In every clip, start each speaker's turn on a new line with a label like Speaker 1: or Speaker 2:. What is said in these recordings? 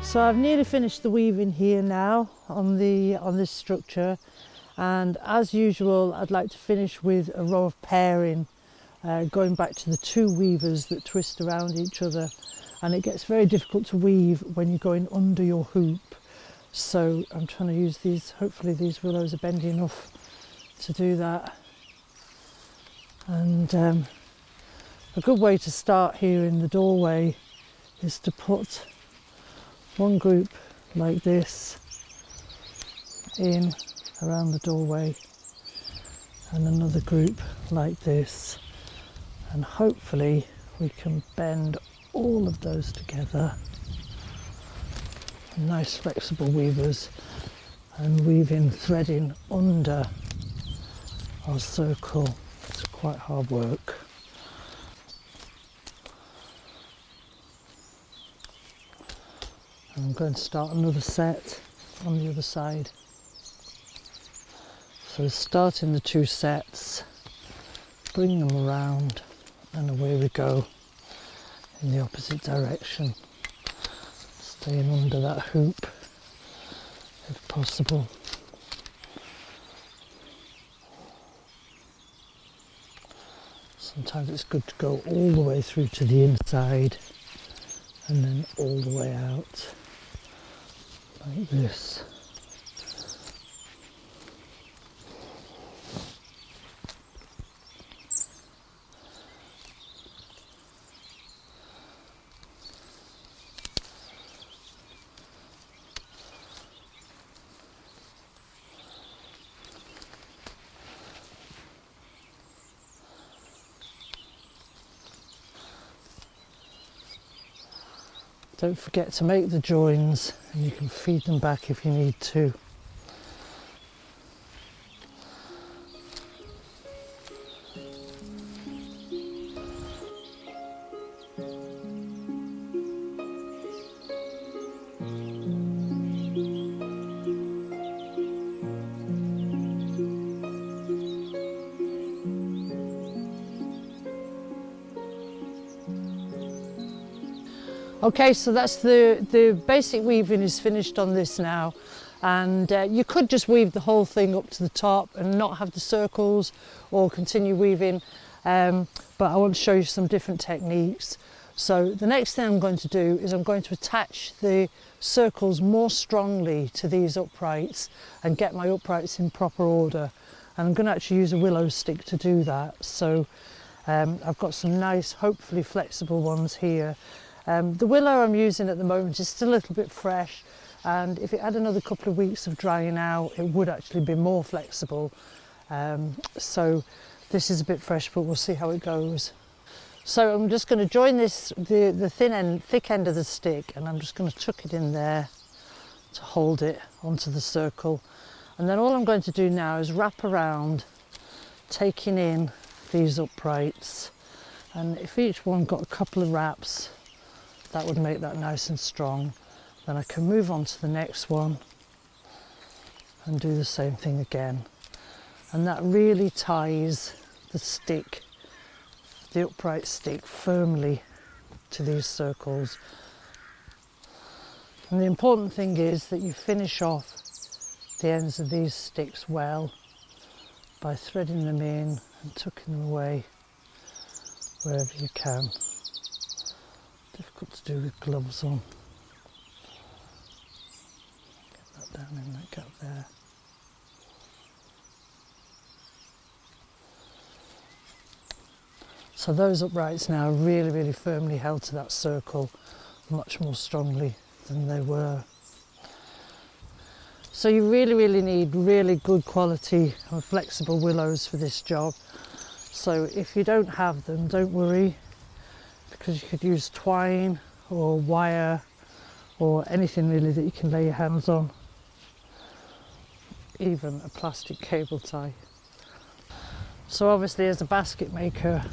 Speaker 1: So I've nearly finished the weaving here now on this structure, and as usual I'd like to finish with a row of pairing, going back to the two weavers that twist around each other, and it gets very difficult to weave when you're going under your hoop. So I'm trying to use these, hopefully these willows are bendy enough to do that. And a good way to start here in the doorway is to put one group like this in around the doorway and another group like this, and hopefully we can bend all of those together. Nice flexible weavers, and weaving, threading under our circle. It's quite hard work. I'm going to start another set on the other side. So starting the two sets, bring them around, and away we go in the opposite direction, staying under that hoop if possible. Sometimes it's good to go all the way through to the inside and then all the way out like this. Don't forget to make the joins, and you can feed them back if you need to. Okay, so that's the basic weaving is finished on this now, and you could just weave the whole thing up to the top and not have the circles, or continue weaving, but I want to show you some different techniques. So the next thing I'm going to do is I'm going to attach the circles more strongly to these uprights and get my uprights in proper order, and I'm going to actually use a willow stick to do that. So I've got some nice, hopefully flexible ones here. The willow I'm using at the moment is still a little bit fresh, and if it had another couple of weeks of drying out it would actually be more flexible. So this is a bit fresh, but we'll see how it goes. So I'm just going to join this, the thick end of the stick, and I'm just going to tuck it in there to hold it onto the circle. And then all I'm going to do now is wrap around, taking in these uprights, and if each one got a couple of wraps, that would make that nice and strong. Then I can move on to the next one and do the same thing again. And that really ties the stick, the upright stick, firmly to these circles. And the important thing is that you finish off the ends of these sticks well by threading them in and tucking them away wherever you can. Difficult to do with gloves on. Get that down in that gap there. So those uprights now are really, really firmly held to that circle, much more strongly than they were. So you really, really need really good quality and flexible willows for this job. So if you don't have them, don't worry, because you could use twine or wire or anything really that you can lay your hands on, even a plastic cable tie. So obviously as a basket maker,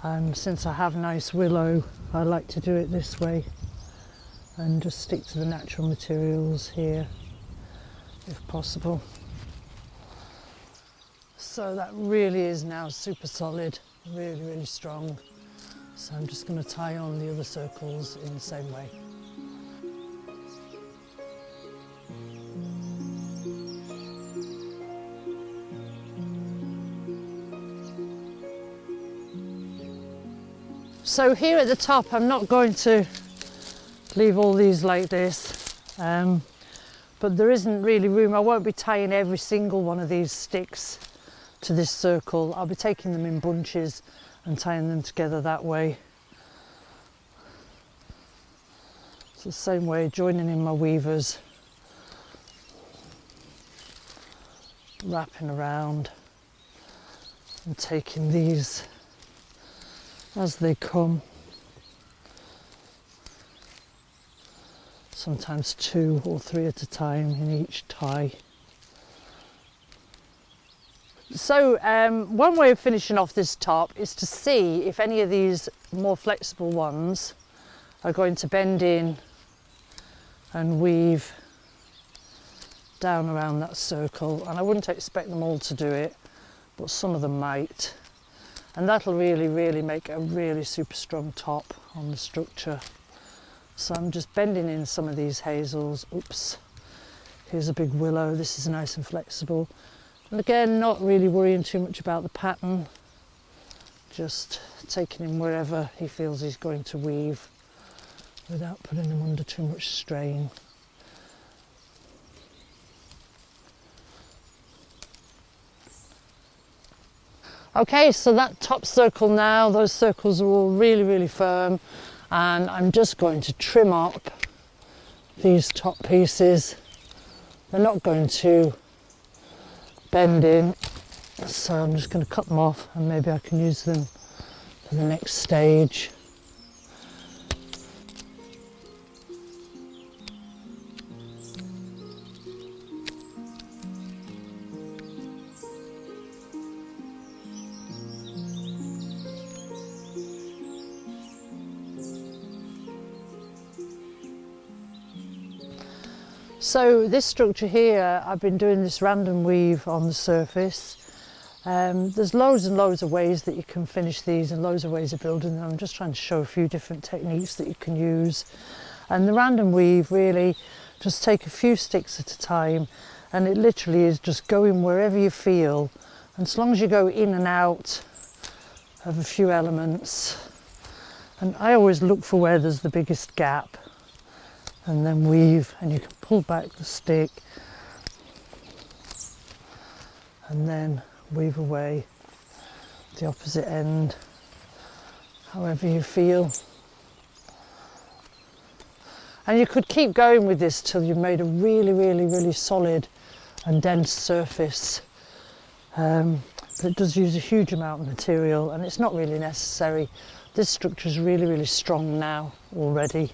Speaker 1: and since I have nice willow, I like to do it this way and just stick to the natural materials here if possible. So that really is now super solid, really, really strong. So I'm just going to tie on the other circles in the same way. So here at the top, I'm not going to leave all these like this, but there isn't really room. I won't be tying every single one of these sticks to this circle. I'll be taking them in bunches and tying them together that way. It's the same way, joining in my weavers, wrapping around and taking these as they come. Sometimes 2 or 3 at a time in each tie. So one way of finishing off this top is to see if any of these more flexible ones are going to bend in and weave down around that circle, and I wouldn't expect them all to do it, but some of them might, and that'll really make a really super strong top on the structure. So I'm just bending in some of these hazels. Oops, here's a big willow. This is nice and flexible, and again, not really worrying too much about the pattern, just taking him wherever he feels he's going to weave without putting him under too much strain. Okay, so that top circle now, those circles are all really firm, and I'm just going to trim up these top pieces. They're not going to bend in, so I'm just going to cut them off, and maybe I can use them for the next stage. So this structure here, I've been doing this random weave on the surface. There's loads and loads of ways that you can finish these and loads of ways of building them. I'm just trying to show a few different techniques that you can use. And the random weave, really, just take a few sticks at a time, and it literally is just going wherever you feel. And as long as you go in and out of a few elements, and I always look for where there's the biggest gap, and then weave, and you can pull back the stick and then weave away the opposite end however you feel. And you could keep going with this till you've made a really solid and dense surface, but it does use a huge amount of material, and it's not really necessary. This structure is really strong now already.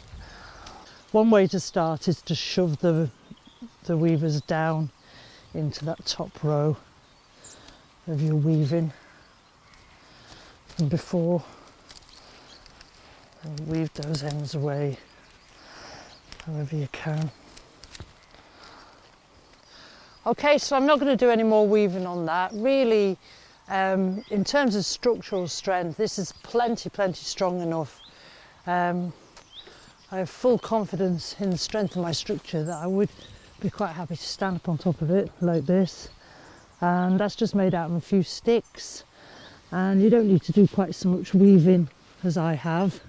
Speaker 1: One way to start is to shove the weavers down into that top row of your weaving from before, and weave those ends away however you can. Okay, so I'm not going to do any more weaving on that. Really, in terms of structural strength, this is plenty strong enough. I have full confidence in the strength of my structure that I would be quite happy to stand up on top of it like this. And that's just made out of a few sticks, and you don't need to do quite so much weaving as I have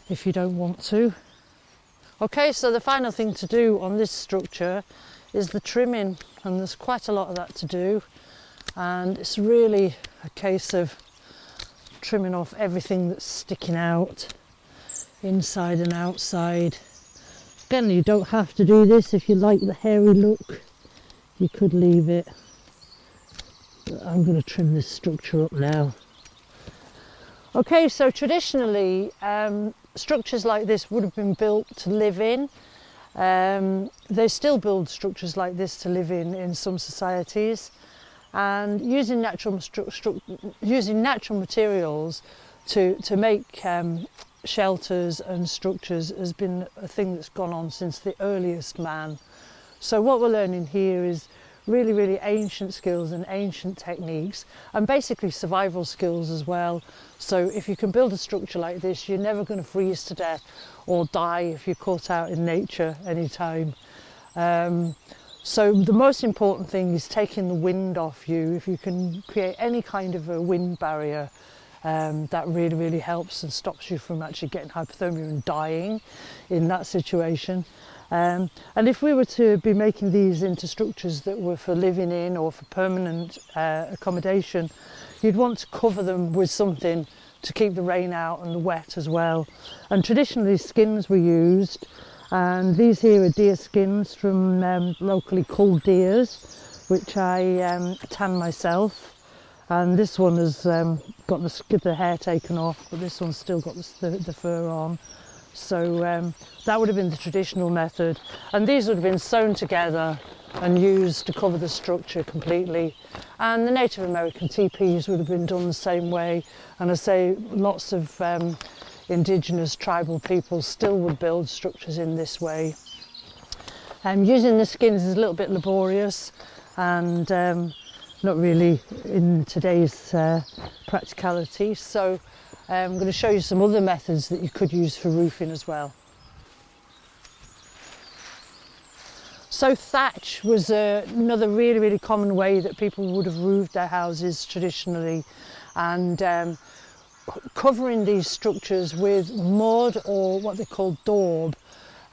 Speaker 1: if you don't want to. Okay, so the final thing to do on this structure is the trimming, and there's quite a lot of that to do, and it's really a case of trimming off everything that's sticking out, inside and outside. Again, you don't have to do this. If you like the hairy look, you could leave it, but I'm going to trim this structure up now. Okay, so traditionally structures like this would have been built to live in. They still build structures like this to live in some societies, and using natural materials to make shelters and structures has been a thing that's gone on since the earliest man. So what we're learning here is really ancient skills and ancient techniques, and basically survival skills as well. So if you can build a structure like this, you're never going to freeze to death or die if you're caught out in nature anytime. So the most important thing is taking the wind off you. If you can create any kind of a wind barrier, That really helps and stops you from actually getting hypothermia and dying in that situation. And if we were to be making these into structures that were for living in or for permanent accommodation, you'd want to cover them with something to keep the rain out and the wet as well. And traditionally skins were used, and these here are deer skins from locally culled deers, which I tan myself. And this one has got the hair taken off, but this one's still got the fur on. So that would have been the traditional method. And these would have been sewn together and used to cover the structure completely. And the Native American teepees would have been done the same way. And I say lots of indigenous tribal people still would build structures in this way. Using the skins is a little bit laborious and not really in today's practicality. So I'm going to show you some other methods that you could use for roofing as well. So thatch was another really common way that people would have roofed their houses traditionally, and covering these structures with mud or what they call daub,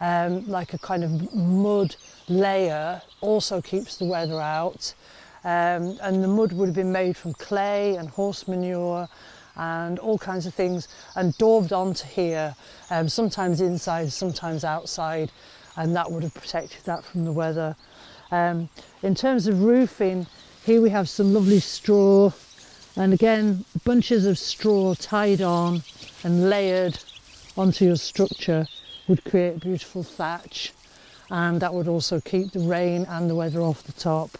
Speaker 1: like a kind of mud layer, also keeps the weather out. And the mud would have been made from clay and horse manure and all kinds of things, and daubed onto here, sometimes inside, sometimes outside, and that would have protected that from the weather. In terms of roofing, here we have some lovely straw, and again bunches of straw tied on and layered onto your structure would create beautiful thatch, and that would also keep the rain and the weather off the top.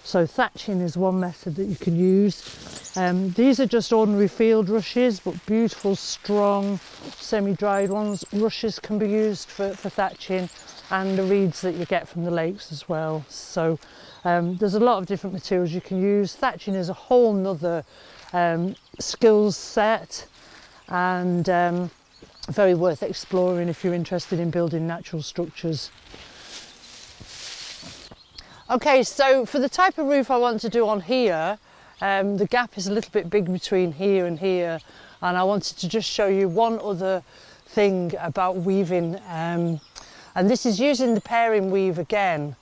Speaker 1: So thatching is one method that you can use. These are just ordinary field rushes, but beautiful, strong, semi-dried ones. Rushes can be used for thatching, and the reeds that you get from the lakes as well. So there's a lot of different materials you can use. Thatching is a whole nother skills set, and very worth exploring if you're interested in building natural structures. Okay, so for the type of roof I want to do on here, the gap is a little bit big between here and here, and I wanted to just show you one other thing about weaving, and this is using the pairing weave again,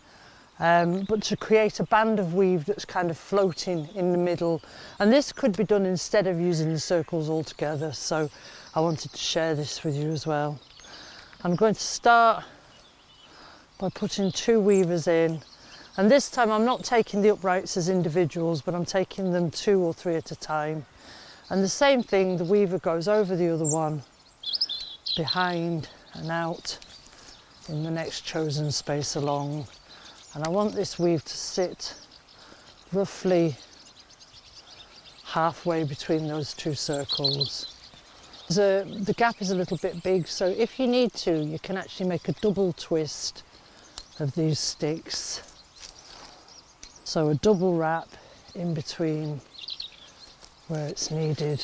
Speaker 1: but to create a band of weave that's kind of floating in the middle, and this could be done instead of using the circles altogether, so I wanted to share this with you as well. I'm going to start by putting 2 weavers in. And this time I'm not taking the uprights as individuals, but I'm taking them 2 or 3 at a time. And the same thing, the weaver goes over the other one, behind and out in the next chosen space along. And I want this weave to sit roughly halfway between those 2 circles. The gap is a little bit big, so if you need to, you can actually make a double twist of these sticks. So a double wrap in between where it's needed,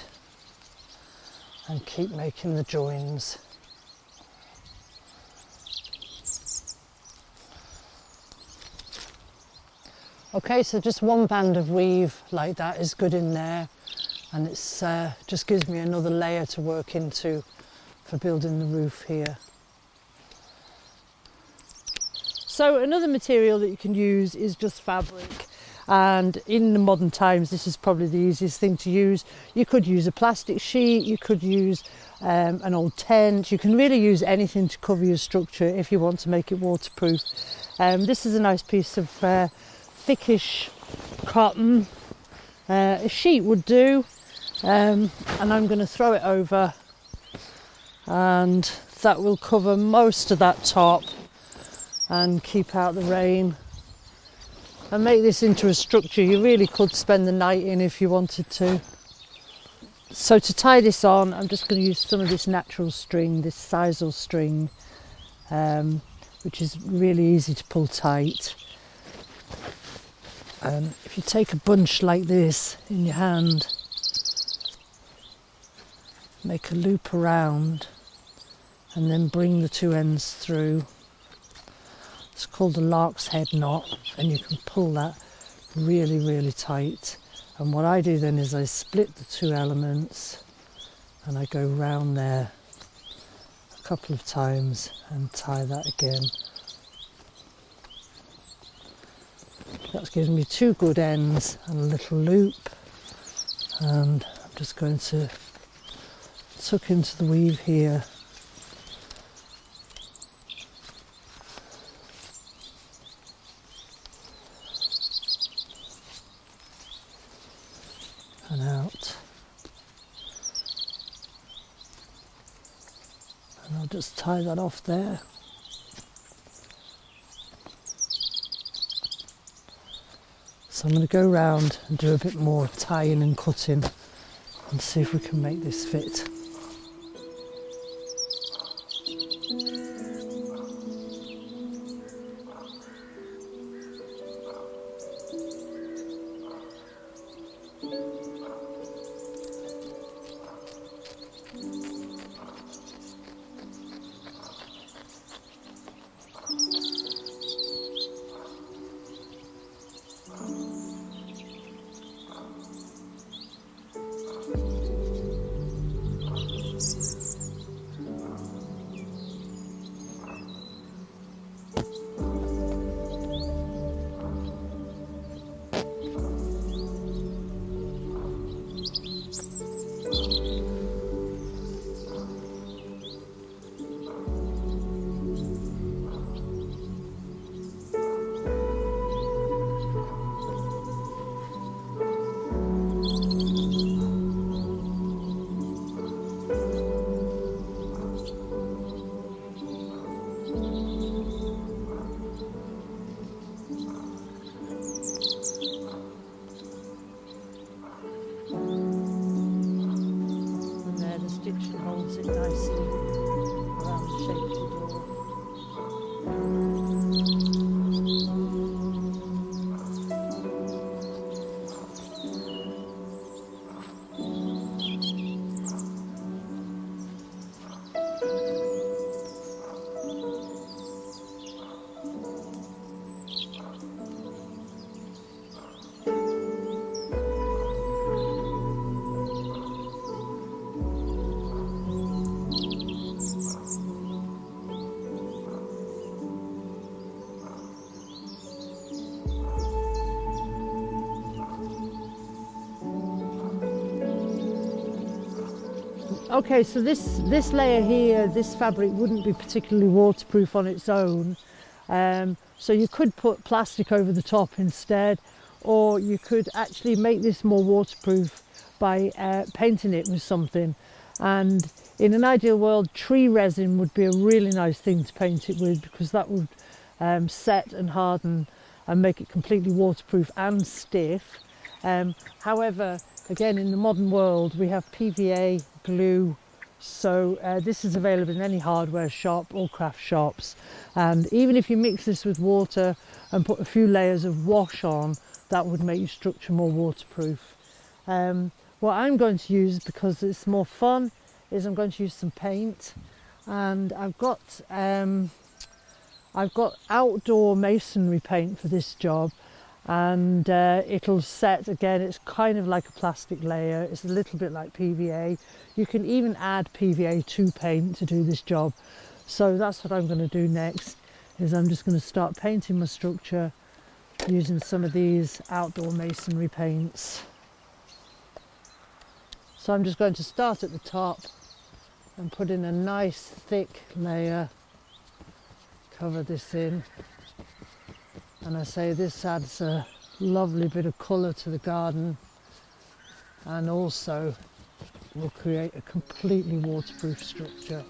Speaker 1: and keep making the joins. Okay, so just one band of weave like that is good in there, and it's just gives me another layer to work into for building the roof here. So another material that you can use is just fabric, and in the modern times this is probably the easiest thing to use. You could use a plastic sheet, you could use an old tent, you can really use anything to cover your structure if you want to make it waterproof. This is a nice piece of thickish cotton, a sheet would do, and I'm going to throw it over, and that will cover most of that top and keep out the rain and make this into a structure you really could spend the night in if you wanted to. So to tie this on, I'm just going to use some of this natural string, this sisal string, which is really easy to pull tight. If you take a bunch like this in your hand, make a loop around and then bring the 2 ends through. It's called a lark's head knot, and you can pull that really tight, And what I do then is I split the two elements and I go round there a couple of times and tie that again. That gives me two good ends and a little loop, and I'm just going to tuck into the weave here. And out. And I'll just tie that off there. So I'm going to go round and do a bit more tying and cutting and see if we can make this fit. Holds it nicely around the shape of the door. Okay, so this layer here, this fabric wouldn't be particularly waterproof on its own. So you could put plastic over the top instead, or you could actually make this more waterproof by painting it with something. And in an ideal world, tree resin would be a really nice thing to paint it with, because that would set and harden and make it completely waterproof and stiff. However, again, in the modern world, we have PVA glue, so this is available in any hardware shop or craft shops. And even if you mix this with water and put a few layers of wash on, that would make your structure more waterproof. What I'm going to use, because it's more fun, is I'm going to use some paint, and I've got outdoor masonry paint for this job. And it'll set, again, it's kind of like a plastic layer, it's a little bit like PVA. You can even add PVA to paint to do this job. So that's what I'm going to do next, is I'm just going to start painting my structure using some of these outdoor masonry paints. So I'm just going to start at the top and put in a nice thick layer, cover this in. And I say this adds a lovely bit of colour to the garden, and also will create a completely waterproof structure.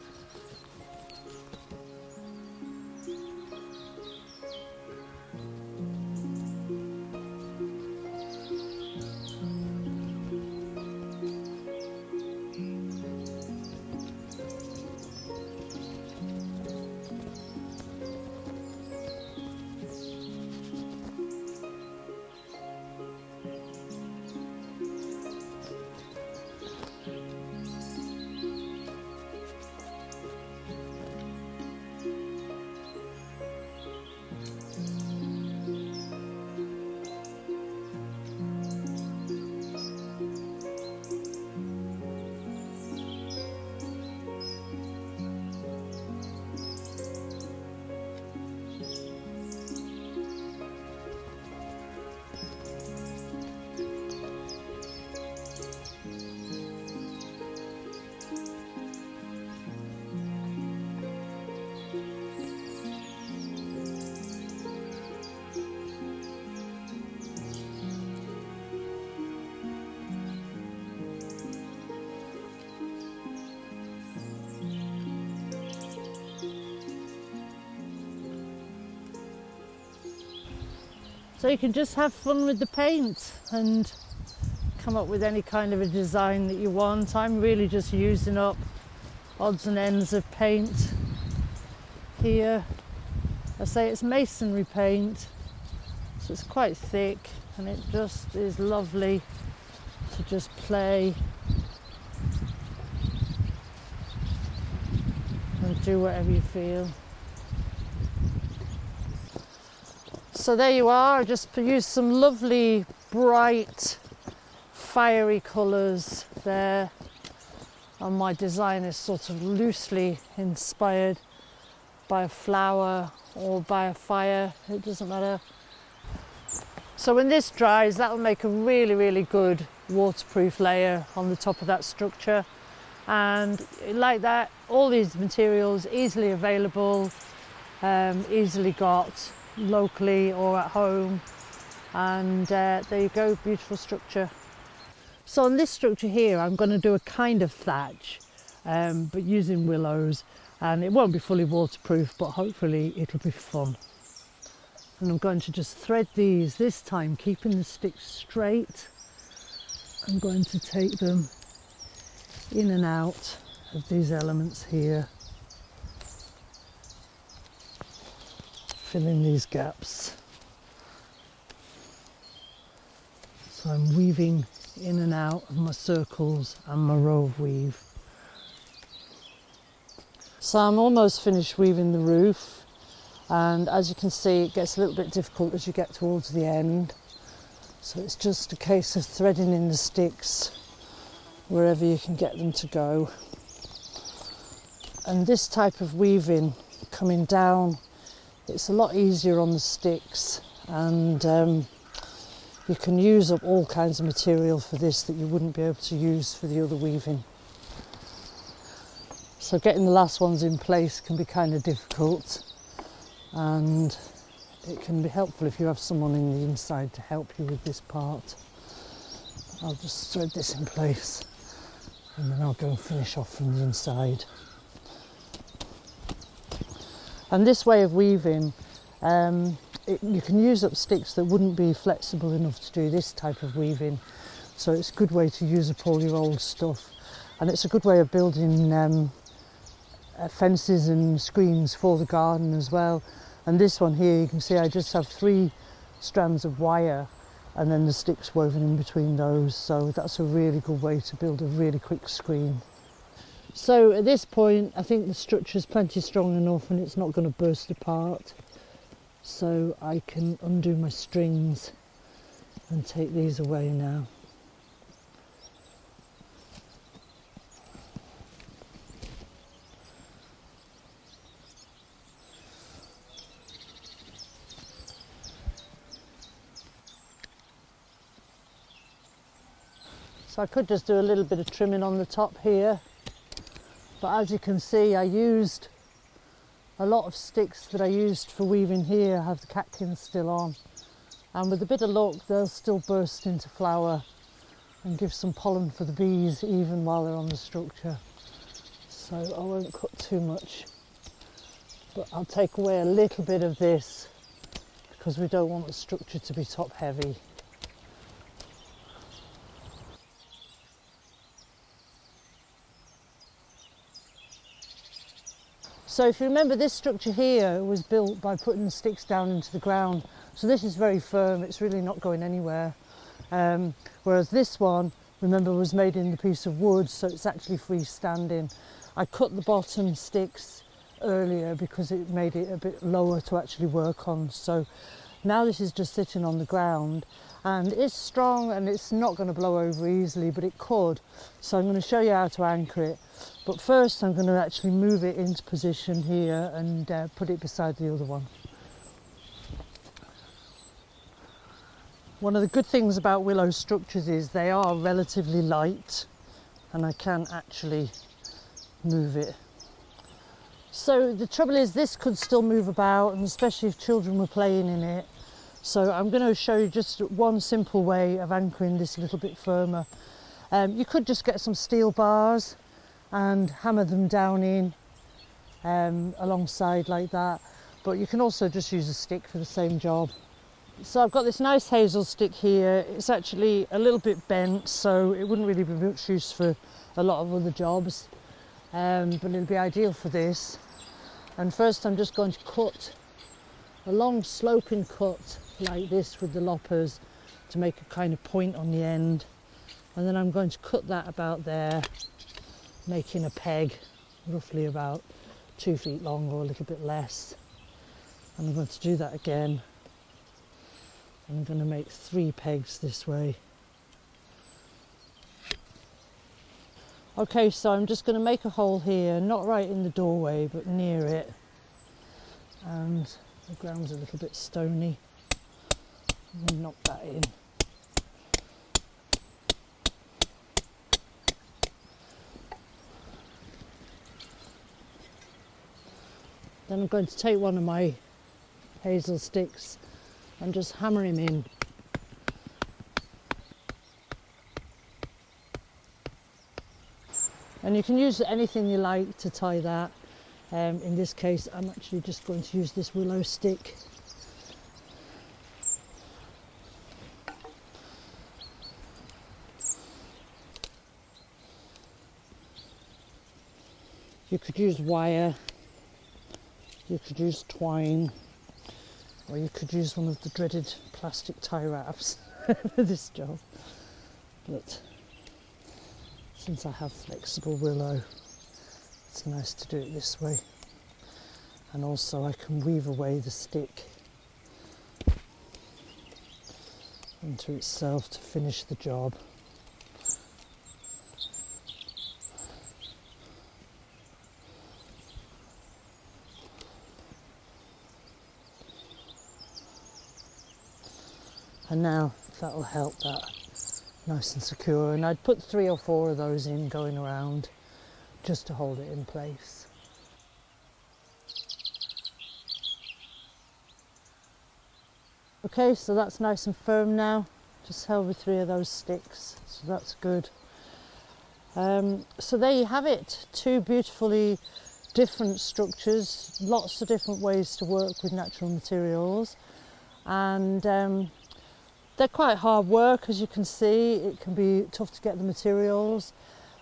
Speaker 1: So you can just have fun with the paint and come up with any kind of a design that you want. I'm really just using up odds and ends of paint here. I say it's masonry paint, so it's quite thick, and it just is lovely to just play and do whatever you feel. So there you are. I just used some lovely bright fiery colours there, and my design is sort of loosely inspired by a flower or by a fire, it doesn't matter. So when this dries, that will make a really good waterproof layer on the top of that structure. And like that, all these materials easily available, easily got locally or at home, and there you go, beautiful structure. So on this structure here, I'm going to do a kind of thatch, but using willows, and it won't be fully waterproof, but hopefully it'll be fun. And I'm going to just thread these, this time keeping the sticks straight. I'm going to take them in and out of these elements here, fill in these gaps. So I'm weaving in and out of my circles and my row of weave. So I'm almost finished weaving the roof, and as you can see, it gets a little bit difficult as you get towards the end. So it's just a case of threading in the sticks wherever you can get them to go. And this type of weaving coming down, it's a lot easier on the sticks, and you can use up all kinds of material for this that you wouldn't be able to use for the other weaving. So getting the last ones in place can be kind of difficult, and it can be helpful if you have someone in the inside to help you with this part. I'll just thread this in place and then I'll go and finish off from the inside. And this way of weaving, you can use up sticks that wouldn't be flexible enough to do this type of weaving. So it's a good way to use up all your old stuff. And it's a good way of building fences and screens for the garden as well. And this one here, you can see I just have 3 strands of wire and then the sticks woven in between those. So that's a really good way to build a really quick screen. So at this point, I think the structure is plenty strong enough and it's not going to burst apart. So I can undo my strings and take these away now. So I could just do a little bit of trimming on the top here, but as you can see, I used a lot of sticks that I used for weaving here. I have the catkins still on, and with a bit of luck they'll still burst into flower and give some pollen for the bees even while they're on the structure. So I won't cut too much, but I'll take away a little bit of this because we don't want the structure to be top heavy. So if you remember, this structure here was built by putting the sticks down into the ground. So this is very firm, it's really not going anywhere. Whereas this one, remember, was made in the piece of wood, so it's actually freestanding. I cut the bottom sticks earlier because it made it a bit lower to actually work on. So now this is just sitting on the ground, and it's strong and it's not going to blow over easily, but it could. So I'm going to show you how to anchor it. But first I'm going to actually move it into position here and put it beside the other one. One of the good things about willow structures is they are relatively light, and I can actually move it. So the trouble is, this could still move about, and especially if children were playing in it. So I'm going to show you just one simple way of anchoring this a little bit firmer. You could just get some steel bars and hammer them down in alongside like that, but you can also just use a stick for the same job. So I've got this nice hazel stick here. It's actually a little bit bent, so it wouldn't really be much use for a lot of other jobs, but it'll be ideal for this. And first I'm just going to cut a long sloping cut like this with the loppers to make a kind of point on the end, and then I'm going to cut that about there, making a peg roughly about 2 feet long or a little bit less. And I'm going to do that again. I'm going to make 3 pegs this way. Okay, so I'm just going to make a hole here, not right in the doorway, but near it. And the ground's a little bit stony. I'm going to knock that in. Then I'm going to take one of my hazel sticks and just hammer him in. And you can use anything you like to tie that. In this case, I'm actually just going to use this willow stick. You could use wire, you could use twine, or you could use one of the dreaded plastic tie wraps for this job. But since I have flexible willow, it's nice to do it this way. And also I can weave away the stick into itself to finish the job. And now that'll help that nice and secure. And I'd put 3 or 4 of those in going around just to hold it in place. Okay, so that's nice and firm now. Just held with 3 of those sticks, so that's good. So there you have it, 2 beautifully different structures, lots of different ways to work with natural materials. And they're quite hard work, as you can see. It can be tough to get the materials,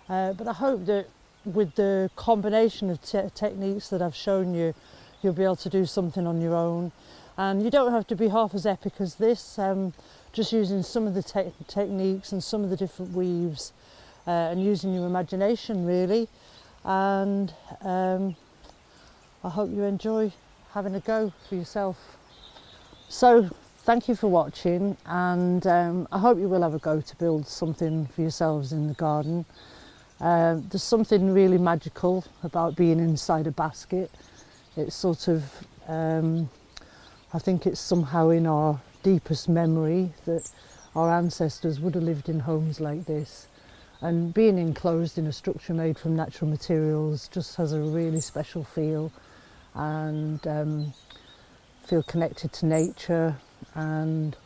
Speaker 1: but I hope that with the combination of techniques that I've shown you, you'll be able to do something on your own. And you don't have to be half as epic as this, just using some of the techniques and some of the different weaves, and using your imagination really. And I hope you enjoy having a go for yourself. So thank you for watching, and I hope you will have a go to build something for yourselves in the garden. There's something really magical about being inside a basket. It's sort of, I think it's somehow in our deepest memory that our ancestors would have lived in homes like this. And being enclosed in a structure made from natural materials just has a really special feel, and feel connected to nature. And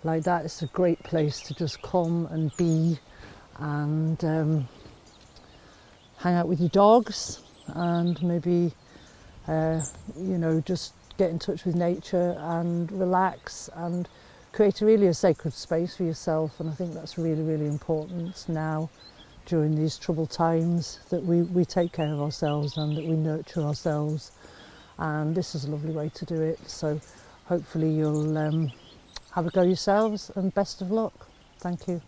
Speaker 1: like that, it's a great place to just come and be and hang out with your dogs, and maybe you know, just get in touch with nature and relax and create really a sacred space for yourself. And I think that's really, really important now during these troubled times, that we take care of ourselves and that we nurture ourselves. And this is a lovely way to do it. So hopefully you'll have a go yourselves, and best of luck. Thank you.